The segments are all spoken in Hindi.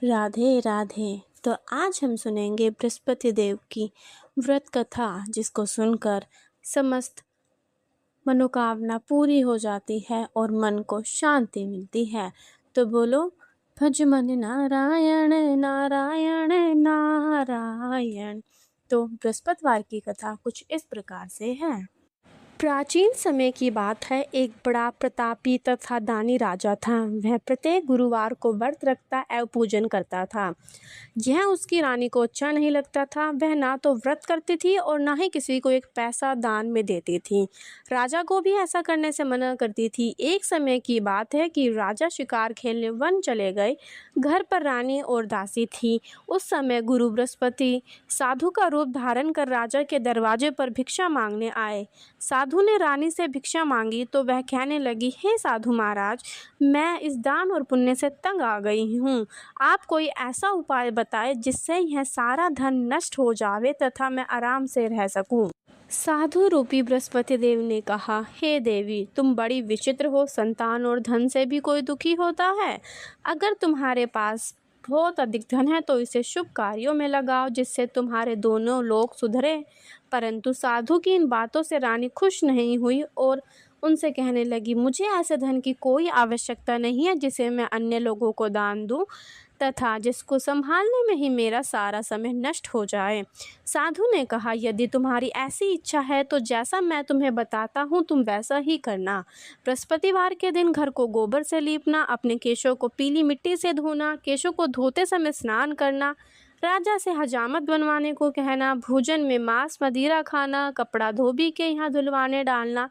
राधे राधे। तो आज हम सुनेंगे बृहस्पति देव की व्रत कथा, जिसको सुनकर समस्त मनोकामना पूरी हो जाती है और मन को शांति मिलती है। तो बोलो, भज मन नारायण नारायण नारायण। तो बृहस्पतिवार की कथा कुछ इस प्रकार से है। प्राचीन समय की बात है। एक बड़ा प्रतापी तथा दानी राजा था। वह प्रत्येक गुरुवार को व्रत रखता एवं पूजन करता था। यह उसकी रानी को अच्छा नहीं लगता था। वह ना तो व्रत करती थी और ना ही किसी को एक पैसा दान में देती थी। राजा को भी ऐसा करने से मना करती थी। एक समय की बात है कि राजा शिकार खेलने वन चले गए। घर पर रानी और दासी थी। उस समय गुरु बृहस्पति साधु का रूप धारण कर राजा के दरवाजे पर भिक्षा मांगने आए। साधु ने रानी से भिक्षा मांगी तो वह कहने लगी, हे साधु महाराज, मैं इस दान और पुण्य से तंग आ गई हूँ। आप कोई ऐसा उपाय बताएं जिससे यह सारा धन नष्ट हो जावे तथा मैं आराम से रह सकूं। साधु रूपी बृहस्पति देव ने कहा, हे देवी, तुम बड़ी विचित्र हो। संतान और धन से भी कोई दुखी होता है। अगर तुम्हारे पास बहुत अधिक धन है तो इसे शुभ कार्यों में लगाओ, जिससे तुम्हारे दोनों लोग सुधरे। परंतु साधु की इन बातों से रानी खुश नहीं हुई और उनसे कहने लगी, मुझे ऐसे धन की कोई आवश्यकता नहीं है जिसे मैं अन्य लोगों को दान दूं तथा जिसको संभालने में ही मेरा सारा समय नष्ट हो जाए। साधु ने कहा, यदि तुम्हारी ऐसी इच्छा है तो जैसा मैं तुम्हें बताता हूँ तुम वैसा ही करना। बृहस्पतिवार के दिन घर को गोबर से लीपना, अपने केशों को पीली मिट्टी से धोना, केशों को धोते समय स्नान करना, राजा से हजामत बनवाने को कहना, भोजन में मांस मदिरा खाना, कपड़ा धोबी के यहाँ धुलवाने डालना।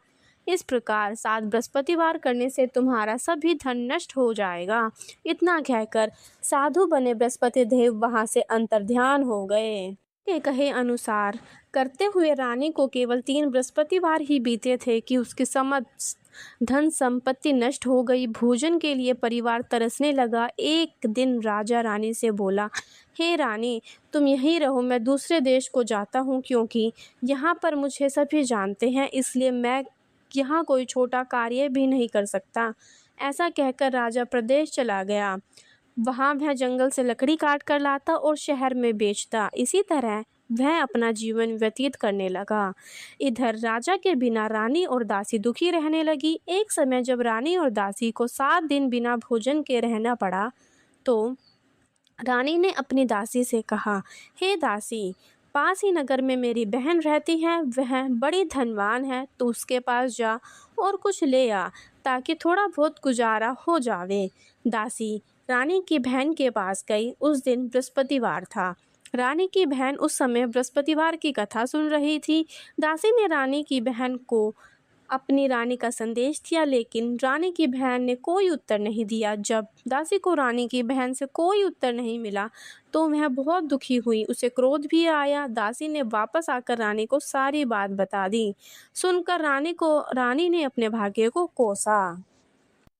इस प्रकार 7 बृहस्पतिवार करने से तुम्हारा सभी धन नष्ट हो जाएगा। इतना कहकर साधु बने बृहस्पति देव वहां से अंतर्ध्यान हो गए। के कहे अनुसार करते हुए रानी को केवल 3 बृहस्पतिवार ही बीते थे कि उसकी समस्त धन संपत्ति नष्ट हो गई। भोजन के लिए परिवार तरसने लगा। एक दिन राजा रानी से बोला, हे रानी, तुम यहीं रहो, मैं दूसरे देश को जाता हूँ, क्योंकि यहाँ पर मुझे सभी जानते हैं, इसलिए मैं यहाँ कोई छोटा कार्य भी नहीं कर सकता। ऐसा कहकर राजा प्रदेश चला गया। वहाँ वह जंगल से लकड़ी काट कर लाता और शहर में बेचता। इसी तरह वह अपना जीवन व्यतीत करने लगा। इधर राजा के बिना रानी और दासी दुखी रहने लगी। एक समय जब रानी और दासी को 7 दिन बिना भोजन के रहना पड़ा तो रानी ने अपनी दासी से कहा, हे दासी, पास ही नगर में मेरी बहन रहती है, वह बड़ी धनवान है, तो उसके पास जा और कुछ ले आ ताकि थोड़ा बहुत गुजारा हो जावे। दासी रानी की बहन के पास गई। उस दिन बृहस्पतिवार था। रानी की बहन उस समय बृहस्पतिवार की कथा सुन रही थी। दासी ने रानी की बहन को अपनी रानी का संदेश दिया, लेकिन रानी की बहन ने कोई उत्तर नहीं दिया। जब दासी को रानी की बहन से कोई उत्तर नहीं मिला तो वह बहुत दुखी हुई। उसे क्रोध भी आया। दासी ने वापस आकर रानी को सारी बात बता दी। सुनकर रानी ने अपने भाग्य को कोसा।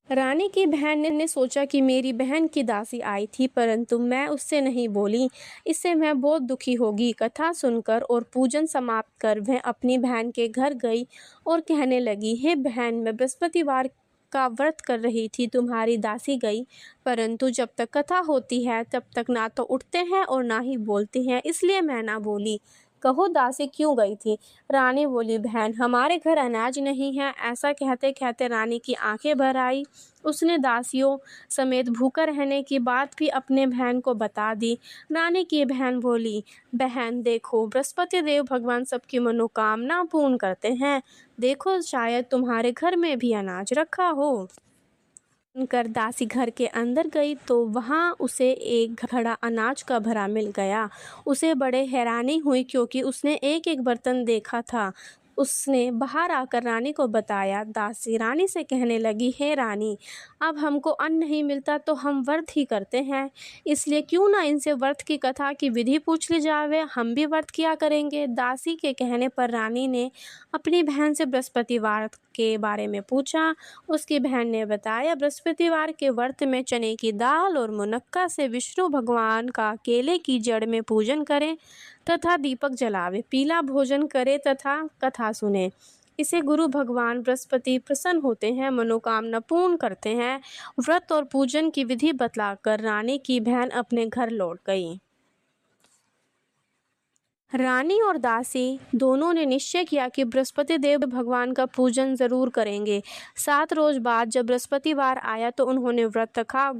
रानी की बहन ने सोचा कि मेरी बहन की दासी आई थी, परंतु मैं उससे नहीं बोली, इससे मैं बहुत दुखी होगी। कथा सुनकर और पूजन समाप्त कर वह अपनी बहन के घर गई और कहने लगी, हे बहन, मैं बृहस्पतिवार का व्रत कर रही थी, तुम्हारी दासी गई, परंतु जब तक कथा होती है तब तक ना तो उठते हैं और ना ही बोलते हैं, इसलिए मैं ना बोली। कहो दासी क्यों गई थी? रानी बोली, बहन, हमारे घर अनाज नहीं है। ऐसा कहते कहते रानी की आंखें भर आई। उसने दासियों समेत भूखा रहने की बात भी अपने बहन को बता दी। रानी की बहन बोली, बहन देखो, बृहस्पति देव भगवान सबकी मनोकामना पूर्ण करते हैं। देखो, शायद तुम्हारे घर में भी अनाज रखा हो। सुनकर दासी घर के अंदर गई तो वहाँ उसे एक घड़ा अनाज का भरा मिल गया। उसे बड़े हैरानी हुई क्योंकि उसने एक एक बर्तन देखा था। उसने बाहर आकर रानी को बताया। दासी रानी से कहने लगी, हे रानी, अब हमको अन्न नहीं मिलता तो हम व्रत ही करते हैं, इसलिए क्यों ना इनसे व्रत की कथा की विधि पूछ ली जावे, हम भी व्रत किया करेंगे। दासी के कहने पर रानी ने अपनी बहन से बृहस्पतिवार के बारे में पूछा। उसकी बहन ने बताया, बृहस्पतिवार के व्रत में चने की दाल और मुनक्का से विष्णु भगवान का केले की जड़ में पूजन करें तथा दीपक जलावे, पीला भोजन करे तथा कथा सुने। इसे गुरु भगवान बृहस्पति प्रसन्न होते हैं, मनोकामना पूर्ण करते हैं। व्रत और पूजन की विधि बतलाकर रानी की बहन अपने घर लौट गई। रानी और दासी दोनों ने निश्चय किया कि बृहस्पति देव भगवान का पूजन जरूर करेंगे। 7 रोज बाद जब बृहस्पतिवार आया तो उन्होंने व्रत रखा।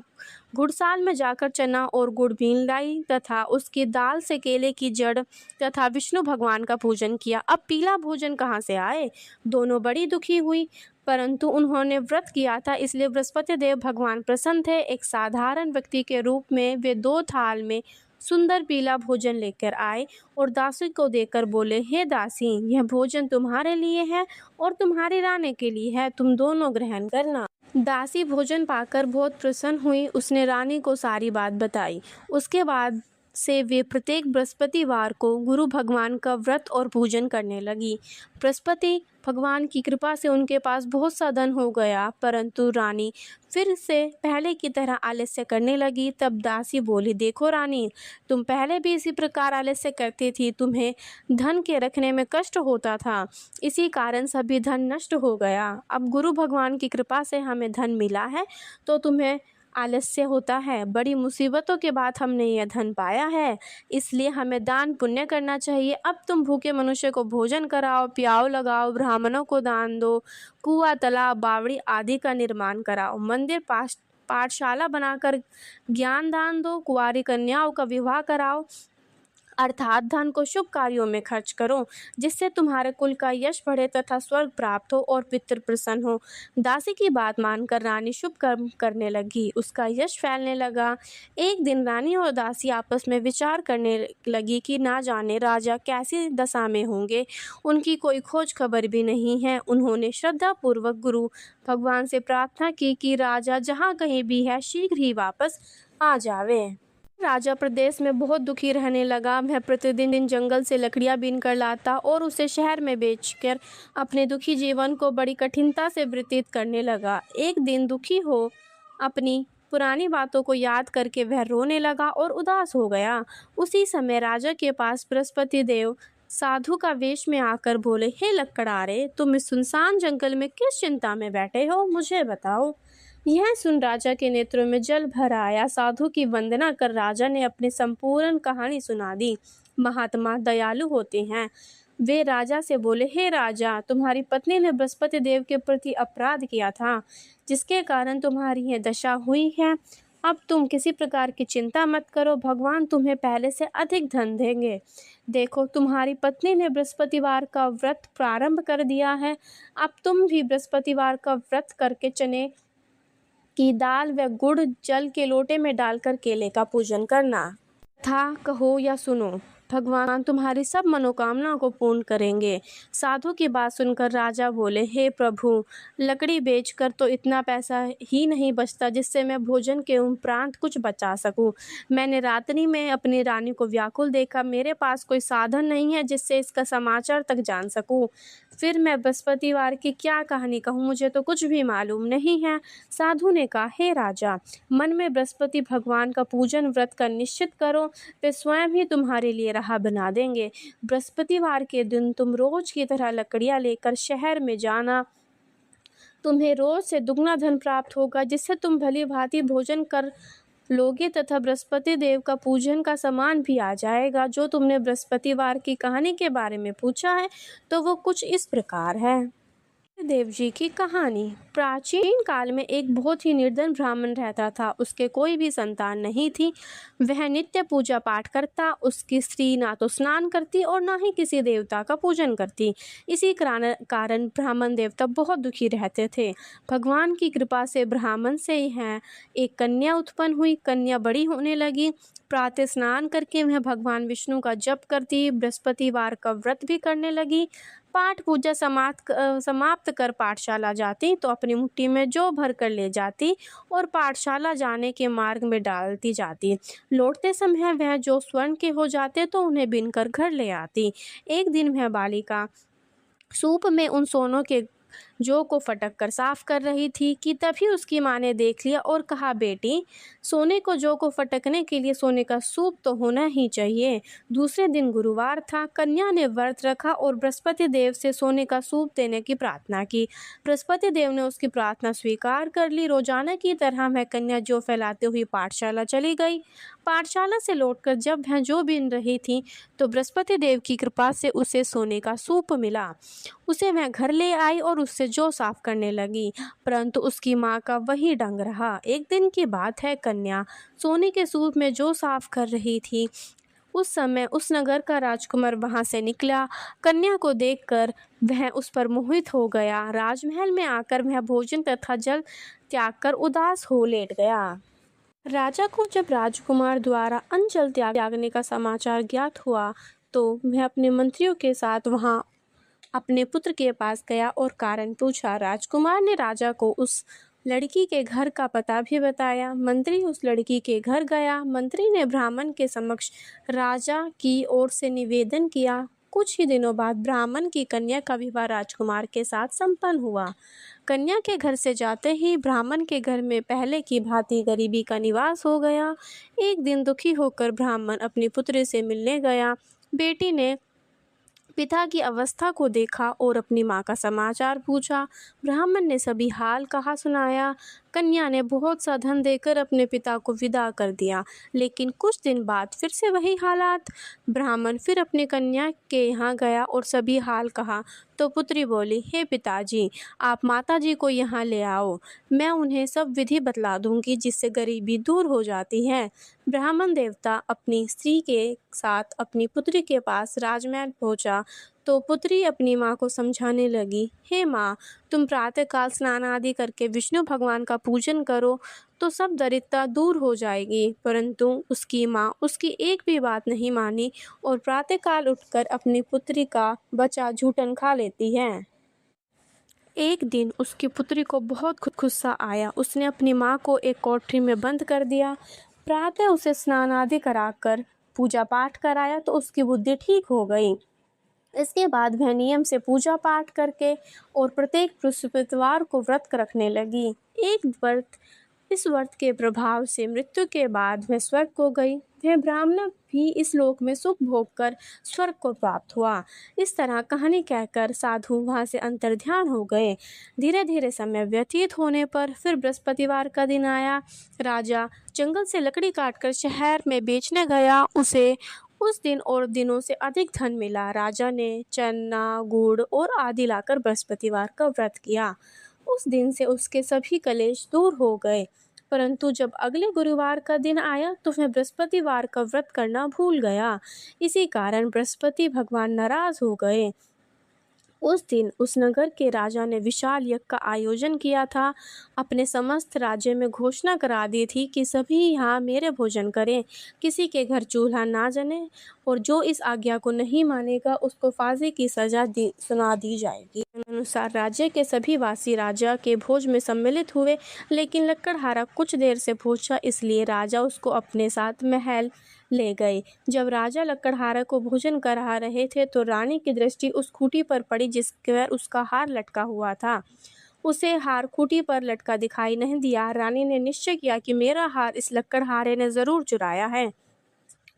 घुड़साल में जाकर चना और गुड़ बीन लाई तथा उसकी दाल से केले की जड़ तथा विष्णु भगवान का पूजन किया। अब पीला भोजन कहाँ से आए? दोनों बड़ी दुखी हुई, परंतु उन्होंने व्रत किया था इसलिए बृहस्पति देव भगवान प्रसन्न थे। एक साधारण व्यक्ति के रूप में वे 2 थाल में सुंदर पीला भोजन लेकर आए और दासी को देकर बोले, हे दासी, यह भोजन तुम्हारे लिए है और तुम्हारी रानी के लिए है, तुम दोनों ग्रहण करना। दासी भोजन पाकर बहुत प्रसन्न हुई। उसने रानी को सारी बात बताई। उसके बाद से वे प्रत्येक बृहस्पतिवार को गुरु भगवान का व्रत और पूजन करने लगी। बृहस्पति भगवान की कृपा से उनके पास बहुत सा धन हो गया, परंतु रानी फिर से पहले की तरह आलस्य करने लगी। तब दासी बोली, देखो रानी, तुम पहले भी इसी प्रकार आलस्य करती थी, तुम्हें धन के रखने में कष्ट होता था, इसी कारण सभी धन नष्ट हो गया। अब गुरु भगवान की कृपा से हमें धन मिला है तो तुम्हें आलस्य होता है। बड़ी मुसीबतों के बाद हमने यह धन पाया है, इसलिए हमें दान पुण्य करना चाहिए। अब तुम भूखे मनुष्य को भोजन कराओ, प्याऊ लगाओ, ब्राह्मणों को दान दो, कुआं, तालाब, बावड़ी आदि का निर्माण कराओ, मंदिर पाठशाला बनाकर ज्ञान दान दो, कुंवारी कन्याओं का विवाह कराओ, अर्थात धन को शुभ कार्यों में खर्च करो, जिससे तुम्हारे कुल का यश बढ़े तथा स्वर्ग प्राप्त हो और पितृ प्रसन्न हो। दासी की बात मानकर रानी शुभ कर्म करने लगी, उसका यश फैलने लगा। एक दिन रानी और दासी आपस में विचार करने लगी कि ना जाने राजा कैसी दशा में होंगे, उनकी कोई खोज खबर भी नहीं है। उन्होंने श्रद्धा पूर्वक गुरु भगवान से प्रार्थना की कि राजा जहाँ कहीं भी है शीघ्र ही वापस आ जावे। राजा प्रदेश में बहुत दुखी रहने लगा। वह प्रतिदिन जंगल से लकड़ियां बीन कर लाता और उसे शहर में बेचकर अपने दुखी जीवन को बड़ी कठिनता से व्यतीत करने लगा। एक दिन दुखी हो अपनी पुरानी बातों को याद करके वह रोने लगा और उदास हो गया। उसी समय राजा के पास बृहस्पति देव साधु का वेश में आकर बोले, हे लकड़हारे, तुम इस सुनसान जंगल में किस चिंता में बैठे हो, मुझे बताओ। यह सुन राजा के नेत्रों में जल भर आया। साधु की वंदना कर राजा ने अपनी संपूर्ण कहानी सुना दी। महात्मा दयालु होते हैं। वे राजा से बोले, हे राजा, तुम्हारी पत्नी ने बृहस्पति देव के प्रति अपराध किया था, जिसके कारण तुम्हारी यह दशा हुई है। अब तुम किसी प्रकार की चिंता मत करो, भगवान तुम्हें पहले से अधिक धन देंगे। देखो, तुम्हारी पत्नी ने बृहस्पतिवार का व्रत प्रारंभ कर दिया है। अब तुम भी बृहस्पतिवार का व्रत करके चने की दाल व गुड़ जल के लोटे में डालकर केले का पूजन करना। था कहो या सुनो, भगवान तुम्हारी सब मनोकामनाओं को पूर्ण करेंगे। साधु की बात सुनकर राजा बोले, हे प्रभु, लकड़ी बेचकर तो इतना पैसा ही नहीं बचता जिससे मैं भोजन के उपरांत कुछ बचा सकूं। मैंने रात्रि में अपनी रानी को व्याकुल देखा, मेरे पास कोई साधन नहीं है जिससे इसका समाचार तक जान सकूं। फिर मैं बृहस्पतिवार की क्या कहानी कहूँ, मुझे तो कुछ भी मालूम नहीं है। साधु ने कहा, हे राजा, मन में बृहस्पति भगवान का पूजन व्रत कर निश्चित करो, वे स्वयं ही तुम्हारे लिए राह बना देंगे। बृहस्पतिवार के दिन तुम रोज की तरह लकड़ियां लेकर शहर में जाना। तुम्हें रोज से दुगना धन प्राप्त होगा, जिससे तुम भली भांति भोजन कर लोगे तथा बृहस्पति देव का पूजन का सामान भी आ जाएगा। जो तुमने बृहस्पतिवार की कहानी के बारे में पूछा है तो वो कुछ इस प्रकार है। देव जी की कहानी। प्राचीन काल में एक बहुत ही निर्धन ब्राह्मण रहता था। उसके कोई भी संतान नहीं थी। वह नित्य पूजा पाठ करता। उसकी स्त्री ना तो स्नान करती और ना ही किसी देवता का पूजन करती। इसी कारण ब्राह्मण देवता बहुत दुखी रहते थे। भगवान की कृपा से ब्राह्मण से यह एक कन्या उत्पन्न हुई। कन्या बड़ी होने लगी। प्रातः स्नान करके वह भगवान विष्णु का जप करती, बृहस्पतिवार का व्रत भी करने लगी। पाठ पूजा समाप्त कर पाठशाला जाती तो अपनी मुट्ठी में जौ भर कर ले जाती और पाठशाला जाने के मार्ग में डालती जाती। लौटते समय वह जो स्वर्ण के हो जाते तो उन्हें बीनकर घर ले आती। एक दिन वह बालिका सूप में उन सोनों के जौ को फटक कर साफ कर रही थी कि तभी उसकी माँ ने देख लिया और कहा, बेटी, सोने को जौ को फटकने के लिए सोने का सूप तो होना ही चाहिए। दूसरे दिन गुरुवार था। कन्या ने व्रत रखा और बृहस्पति देव से सोने का सूप देने की प्रार्थना की। बृहस्पति देव ने उसकी प्रार्थना स्वीकार कर ली। रोजाना की तरह वह कन्या जौ फैलाते हुए पाठशाला चली गई। पाठशाला से लौटकर जब वह जौ बीन रही थी तो बृहस्पति देव की कृपा से उसे सोने का सूप मिला। उसे वह घर ले आई और उससे जौ साफ करने लगी, परंतु उसकी माँ का वही ढंग रहा। एक दिन की बात है, कन्या सोने के सूप में जौ साफ कर रही थी। उस समय उस नगर का राजकुमार वहां से निकला। कन्या को देखकर वह उस पर मोहित हो गया। राजमहल में आकर वह भोजन तथा जल त्याग कर उदास हो लेट गया। राजा को जब राजकुमार द्वारा अन्न जल त्यागने का समाचार ज्ञात हुआ तो वह अपने मंत्रियों के साथ वहां अपने पुत्र के पास गया और कारण पूछा। राजकुमार ने राजा को उस लड़की के घर का पता भी बताया। मंत्री उस लड़की के घर गया। मंत्री ने ब्राह्मण के समक्ष राजा की ओर से निवेदन किया। कुछ ही दिनों बाद ब्राह्मण की कन्या का विवाह राजकुमार के साथ संपन्न हुआ। कन्या के घर से जाते ही ब्राह्मण के घर में पहले की भांति गरीबी का निवास हो गया। एक दिन दुखी होकर ब्राह्मण अपनी पुत्री से मिलने गया। बेटी ने पिता की अवस्था को देखा और अपनी माँ का समाचार पूछा। ब्राह्मण ने सभी हाल कहा सुनाया। कन्या ने बहुत सा धन देकर अपने पिता को विदा कर दिया, लेकिन कुछ दिन बाद फिर से वही हालात। ब्राह्मण फिर अपनी कन्या के यहाँ गया और सभी हाल कहा तो पुत्री बोली, हे पिताजी, आप माताजी को यहाँ ले आओ, मैं उन्हें सब विधि बतला दूंगी जिससे गरीबी दूर हो जाती है। ब्राह्मण देवता अपनी स्त्री के साथ अपनी पुत्री के पास राजमहल पहुंचा तो पुत्री अपनी माँ को समझाने लगी, हे माँ, तुम प्रातःकाल स्नान आदि करके विष्णु भगवान का पूजन करो तो सब दरिद्रता दूर हो जाएगी। परंतु उसकी माँ उसकी एक भी बात नहीं मानी और प्रातःकाल उठकर अपनी पुत्री का बचा झूठन खा लेती है। एक दिन उसकी पुत्री को बहुत गुस्सा आया। उसने अपनी माँ को एक कोठरी में बंद कर दिया। प्रातः उसे स्नान आदि कराकर पूजा पाठ कराया तो उसकी बुद्धि ठीक हो गई। इसके बाद वह नियम से पूजा पाठ करके और प्रत्येक बृहस्पतिवार को व्रत रखने लगी। इस व्रत के प्रभाव से मृत्यु के बाद वह स्वर्ग को गई। वह ब्राह्मण भी इस लोक में सुख भोग कर स्वर्ग को प्राप्त हुआ। इस तरह कहानी कहकर साधु वहां से अंतर्ध्यान हो गए। धीरे धीरे समय व्यतीत होने पर फिर बृहस्पतिवार का दिन आया। राजा जंगल से लकड़ी काटकर शहर में बेचने गया। उसे उस दिन और दिनों से अधिक धन मिला। राजा ने चना, गुड़ और आदि लाकर बृहस्पतिवार का व्रत किया। उस दिन से उसके सभी कलेश दूर हो गए। परंतु जब अगले गुरुवार का दिन आया तो वह बृहस्पतिवार का व्रत करना भूल गया। इसी कारण बृहस्पति भगवान नाराज हो गए। उस दिन उस नगर के राजा ने विशाल यज्ञ का आयोजन किया था। अपने समस्त राज्य में घोषणा करा दी थी कि सभी यहाँ मेरे भोजन करें, किसी के घर चूल्हा ना जले और जो इस आज्ञा को नहीं मानेगा उसको फांसी की सजा सुना दी जाएगी। अनुसार राज्य के सभी वासी राजा के भोज में सम्मिलित हुए, लेकिन लकड़हारा कुछ देर से पहुंचा, इसलिए राजा उसको अपने साथ महल ले गए। जब राजा लकड़हारा को भोजन करा रहे थे तो रानी की दृष्टि उस खूंटी पर पड़ी जिस पर उसका हार लटका हुआ था। उसे हार खूंटी पर लटका दिखाई नहीं दिया। रानी ने निश्चय किया कि मेरा हार इस लकड़हारे ने जरूर चुराया है।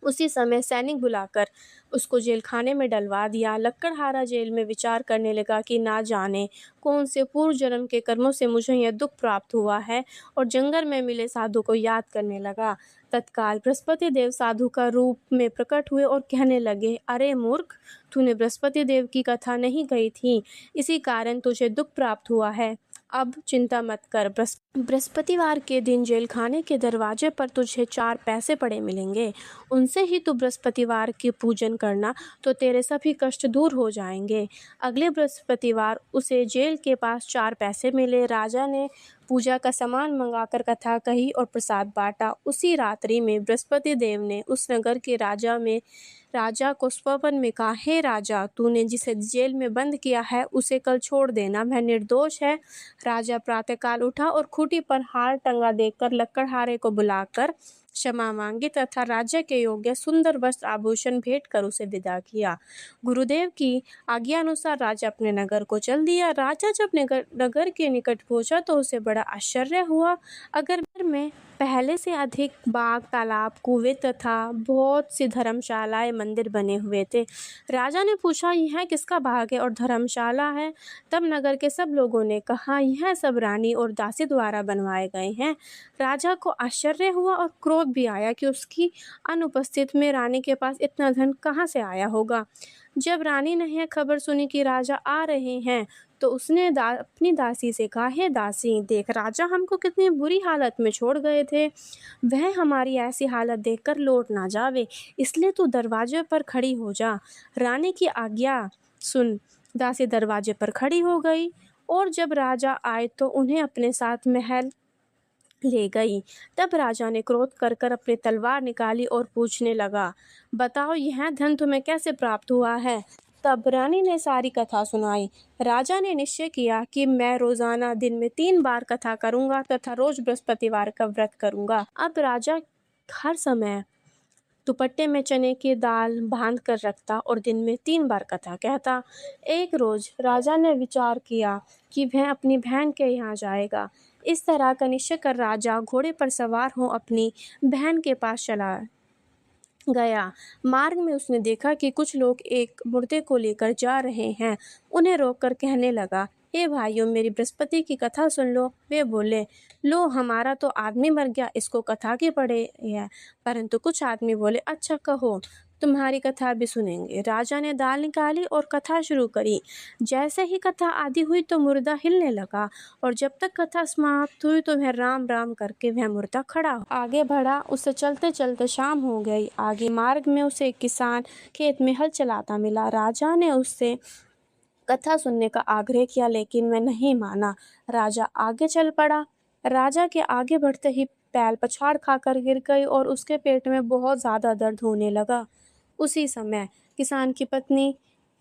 उसी समय सैनिक बुलाकर उसको जेल खाने में डलवा दिया। लकड़हारा जेल में विचार करने लगा कि ना जाने कौन से पूर्व जन्म के कर्मों से मुझे यह दुख प्राप्त हुआ है, और जंगल में मिले साधु को याद करने लगा। तत्काल बृहस्पति देव साधु का रूप में प्रकट हुए और कहने लगे, अरे मूर्ख, तूने बृहस्पति देव की कथा नहीं कही थी, इसी कारण तुझे दुख प्राप्त हुआ है। अब चिंता मत कर, बृहस्पतिवार के दिन जेल खाने के दरवाजे पर तुझे 4 पैसे पड़े मिलेंगे। उनसे ही तू बृहस्पतिवार की पूजन करना तो तेरे सभी कष्ट दूर हो जाएंगे। अगले बृहस्पतिवार उसे जेल के पास 4 पैसे मिले। राजा ने पूजा का सामान मंगाकर कथा कही और प्रसाद बांटा। उसी रात्रि में बृहस्पति देव ने उस नगर के राजा को स्वप्न में कहा, हे राजा, तूने जिसे जेल में बंद किया है उसे कल छोड़ देना, वह निर्दोष है। राजा प्रातःकाल उठा और खूंटी पर हार टंगा देखकर लकड़हारे को बुलाकर क्षमा मांगी तथा राज्य के योग्य सुंदर वस्त्र आभूषण भेंट कर उसे विदा किया। गुरुदेव की आज्ञा अनुसार राजा अपने नगर को चल दिया। राजा जब नगर के निकट पहुंचा तो उसे बड़ा आश्चर्य हुआ। अगर में पहले से अधिक बाग, तालाब, कुएं तथा बहुत सी धर्मशालाएं, मंदिर बने हुए थे। राजा ने पूछा, यह किसका बाग है और धर्मशाला है? तब नगर के सब लोगों ने कहा, यह सब रानी और दासी द्वारा बनवाए गए हैं। राजा को आश्चर्य हुआ और क्रोध भी आया कि उसकी अनुपस्थित में रानी के पास इतना धन कहाँ से आया होगा। जब रानी ने यह खबर सुनी कि राजा आ रहे हैं तो उसने अपनी दासी से कहा, हे दासी, देख राजा हमको कितनी बुरी हालत में छोड़ गए थे। वह हमारी ऐसी हालत देखकर लौट ना जावे, इसलिए तू दरवाजे पर खड़ी हो जा। रानी की आज्ञा सुन दासी दरवाजे पर खड़ी हो गई और जब राजा आए तो उन्हें अपने साथ महल ले गई। तब राजा ने क्रोध कर अपनी तलवार निकाली और पूछने लगा, बताओ यह धन तुम्हें कैसे प्राप्त हुआ है? तब रानी ने सारी कथा सुनाई। राजा ने निश्चय किया कि मैं रोजाना दिन में 3 बार कथा करूंगा तथा रोज बृहस्पतिवार का व्रत करूंगा। अब राजा हर समय दुपट्टे में चने की दाल बांध कर रखता और दिन में 3 बार कथा कहता। एक रोज राजा ने विचार किया कि वह अपनी बहन के यहाँ जाएगा। इस तरह का निश्चय कर राजा घोड़े पर सवार हो अपनी बहन के पास चला गया। मार्ग में उसने देखा कि कुछ लोग एक मुर्दे को लेकर जा रहे हैं। उन्हें रोककर कहने लगा, हे भाइयों, मेरी बृहस्पति की कथा सुन लो। वे बोले, लो हमारा तो आदमी मर गया, इसको कथा की पड़े है। परंतु कुछ आदमी बोले, अच्छा कहो, तुम्हारी कथा भी सुनेंगे। राजा ने दाल निकाली और कथा शुरू करी। जैसे ही कथा आधी हुई तो मुर्दा हिलने लगा और जब तक कथा समाप्त हुई तो वह राम राम करके वह मुर्दा खड़ा आगे बढ़ा। उसे चलते चलते शाम हो गई। आगे मार्ग में उसे एक किसान खेत में हल चलाता मिला। राजा ने उससे कथा सुनने का आग्रह किया लेकिन वह नहीं माना। राजा आगे चल पड़ा। राजा के आगे बढ़ते ही पैर पछाड़ खाकर गिर गई और उसके पेट में बहुत ज़्यादा दर्द होने लगा। उसी समय किसान की पत्नी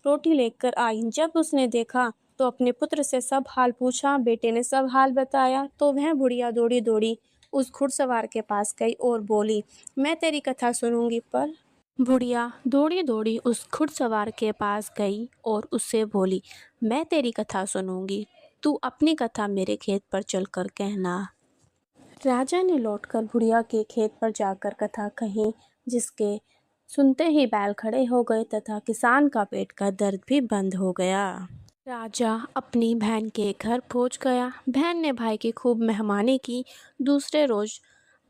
रोटी लेकर आई। जब उसने देखा तो अपने पुत्र से सब हाल पूछा। बेटे ने सब हाल बताया तो वह बुढ़िया दौड़ी दौड़ी उस घुड़सवार के पास गई और बोली, मैं तेरी कथा सुनूंगी। पर बुढ़िया दौड़ी दौड़ी उस घुड़सवार के पास गई और उससे बोली, मैं तेरी कथा सुनूंगी, तू अपनी कथा मेरे खेत पर चलकर कहना। राजा ने लौटकर बुढ़िया के खेत पर जाकर कथा कही, जिसके सुनते ही बैल खड़े हो गए तथा किसान का पेट का दर्द भी बंद हो गया। राजा अपनी बहन के घर पहुंच गया। बहन ने भाई की खूब मेहमानी की। दूसरे रोज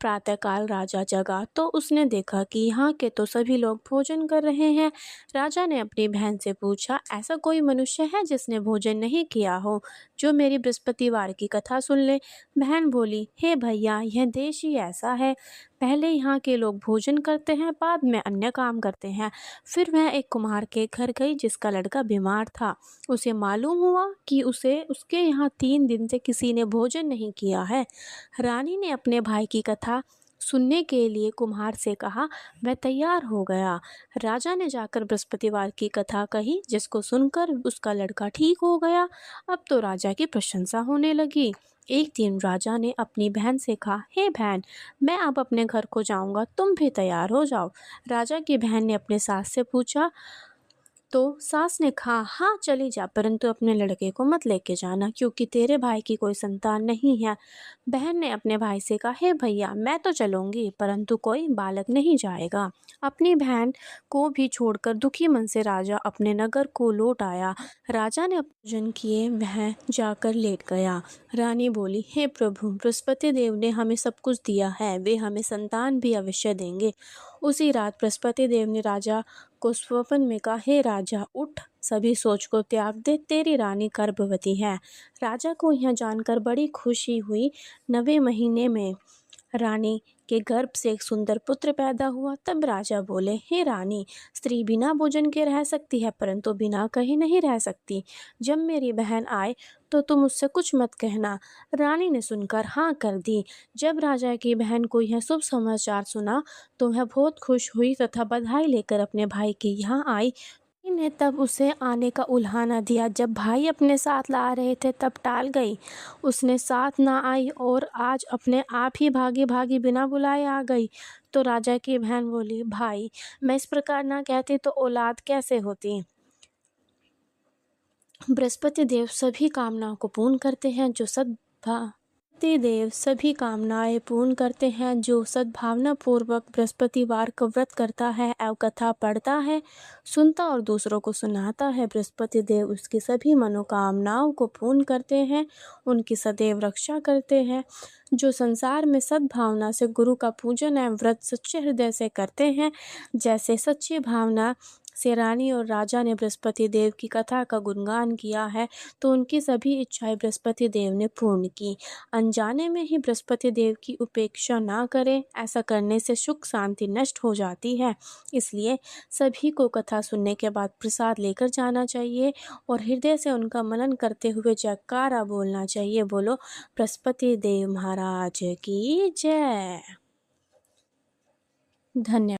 प्रातःकाल राजा जगा तो उसने देखा कि यहाँ के तो सभी लोग भोजन कर रहे हैं। राजा ने अपनी बहन से पूछा, ऐसा कोई मनुष्य है जिसने भोजन नहीं किया हो, जो मेरी बृहस्पतिवार की कथा सुन ले? बहन बोली, हे भैया, यह देश ही ऐसा है। पहले यहाँ के लोग भोजन करते हैं, बाद में अन्य काम करते हैं। फिर वह एक कुम्हार के घर गई जिसका लड़का बीमार था। उसे मालूम हुआ कि उसके यहाँ 3 दिन से किसी ने भोजन नहीं किया है। रानी ने अपने भाई की कथा सुनने के लिए कुम्हार से कहा। वह तैयार हो गया। राजा ने जाकर बृहस्पतिवार की कथा कही, जिसको सुनकर उसका लड़का ठीक हो गया। अब तो राजा की प्रशंसा होने लगी। एक दिन राजा ने अपनी बहन से कहा, हे बहन, मैं अब अपने घर को जाऊंगा, तुम भी तैयार हो जाओ। राजा की बहन ने अपने सास से पूछा तो सास ने कहा, हाँ चली जा, परंतु अपने लड़के को मत लेके जाना, क्योंकि तेरे भाई की कोई संतान नहीं है। बहन ने अपने भाई से कहा, हे भैया, मैं तो चलूंगी, परंतु कोई बालक नहीं जाएगा। अपनी बहन को भी छोड़कर दुखी मन से राजा अपने नगर को लौट आया। राजा ने भोजन किए, वह जाकर लेट गया। रानी बोली, हे प्रभु, बृहस्पति देव ने हमें सब कुछ दिया है, वे हमें संतान भी अवश्य देंगे। उसी रात बृहस्पति देव ने राजा को स्वप्न में कहा, हे राजा, उठ, सभी सोच को त्याग दे, तेरी रानी गर्भवती है। राजा को यह जानकर बड़ी खुशी हुई। 9वें महीने में रानी के गर्भ से एक सुंदर पुत्र पैदा हुआ। तब राजा बोले, हे रानी, स्त्री बिना भोजन के रह सकती है, परंतु बिना कहे नहीं रह सकती। जब मेरी बहन आए तो तुम उससे कुछ मत कहना। रानी ने सुनकर हाँ कर दी। जब राजा की बहन को यह शुभ समाचार सुना तो वह बहुत खुश हुई तथा बधाई लेकर अपने भाई के यहाँ आई ने तब उसे आने का उल्हाना दिया। जब भाई अपने साथ ला रहे थे तब टाल गई। उसने साथ ना आई और आज अपने आप ही भागी भागी बिना बुलाए आ गई। तो राजा की बहन बोली, भाई मैं इस प्रकार ना कहती तो औलाद कैसे होती। बृहस्पति देव सभी कामनाओं को पूर्ण करते हैं जो सद्भावना पूर्वक बृहस्पतिवार का व्रत करता है एवं कथा पढ़ता है, सुनता और दूसरों को सुनाता है। बृहस्पति देव उसकी सभी मनोकामनाओं को पूर्ण करते हैं, उनकी सदैव रक्षा करते हैं। जो संसार में सद्भावना से गुरु का पूजन एवं व्रत सच्चे हृदय से करते हैं, जैसे सच्ची भावना से रानी और राजा ने बृहस्पति देव की कथा का गुणगान किया है, तो उनकी सभी इच्छाएं बृहस्पति देव ने पूर्ण की। अनजाने में ही बृहस्पति देव की उपेक्षा ना करें, ऐसा करने से सुख शांति नष्ट हो जाती है। इसलिए सभी को कथा सुनने के बाद प्रसाद लेकर जाना चाहिए और हृदय से उनका मनन करते हुए जयकारा बोलना चाहिए। बोलो बृहस्पति देव महाराज की जय। धन्यवाद।